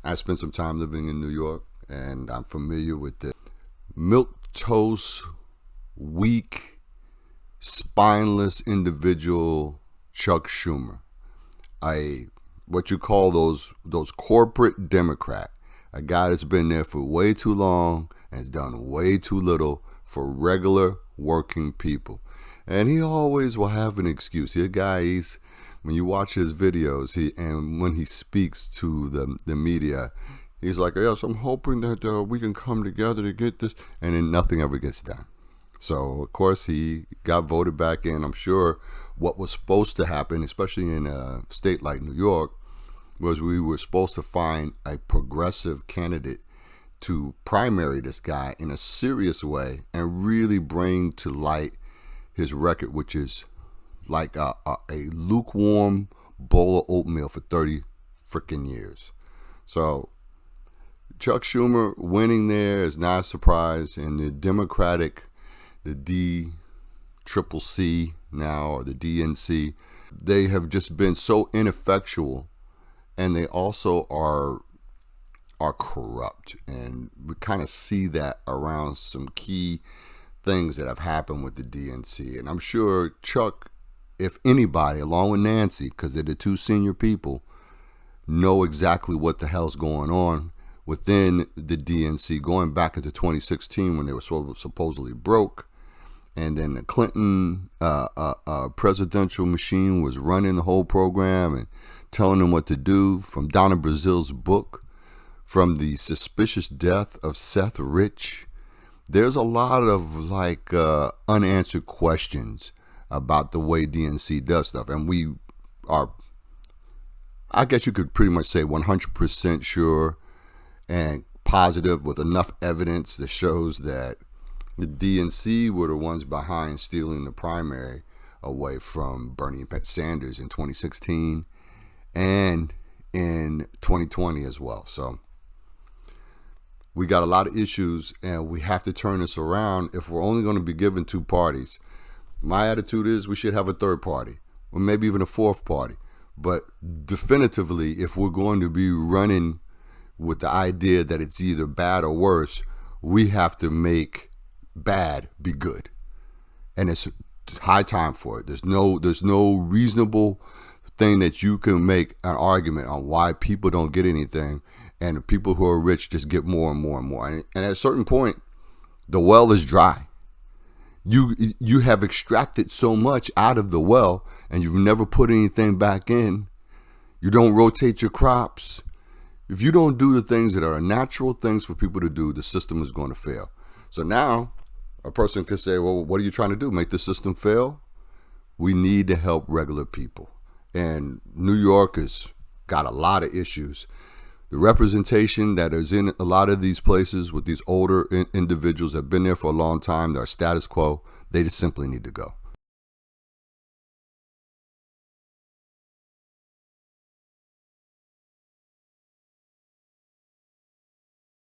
I spent some time living in New York, and I'm familiar with the milquetoast, weak, spineless individual Chuck Schumer, what you call those corporate Democrat, a guy that's been there for way too long and has done way too little for regular working people. And he always will have an excuse. He guy, when you watch his videos, and when he speaks to the media, he's like, yes, I'm hoping that we can come together to get this, and then nothing ever gets done. So, of course, he got voted back in. I'm sure what was supposed to happen, especially in a state like New York, was we were supposed to find a progressive candidate to primary this guy in a serious way and really bring to light his record, which is like a lukewarm bowl of oatmeal for 30 freaking years. So Chuck Schumer winning there is not a surprise, and the Democratic, the DCCC now, or the DNC, they have just been so ineffectual, and they also are corrupt, and we kind of see that around some key things that have happened with the DNC. And I'm sure Chuck, if anybody, along with Nancy, because they're the two senior people, know exactly what the hell's going on within the DNC, going back into 2016 when they were supposedly broke, and then the Clinton presidential machine was running the whole program and telling them what to do, from Donna Brazil's book, from the suspicious death of Seth Rich. There's a lot of unanswered questions about the way DNC does stuff, and we are, I guess you could pretty much say, 100% sure and positive with enough evidence that shows that the DNC were the ones behind stealing the primary away from Bernie Sanders in 2016 and in 2020 as well. So we got a lot of issues, and we have to turn this around if we're only going to be given two parties. My attitude is we should have a third party, or maybe even a fourth party. But definitively, if we're going to be running with the idea that it's either bad or worse, we have to make bad be good. And it's high time for it. There's no reasonable thing that you can make an argument on why people don't get anything, and the people who are rich just get more and more and more. And at a certain point, the well is dry. You have extracted so much out of the well, and you've never put anything back in. You don't rotate your crops. If you don't do the things that are natural things for people to do, the system is going to fail. So now a person could say, well, what are you trying to do? Make the system fail? We need to help regular people. And New York has got a lot of issues. The representation that is in a lot of these places with these older individuals that have been there for a long time, they're status quo, they just simply need to go.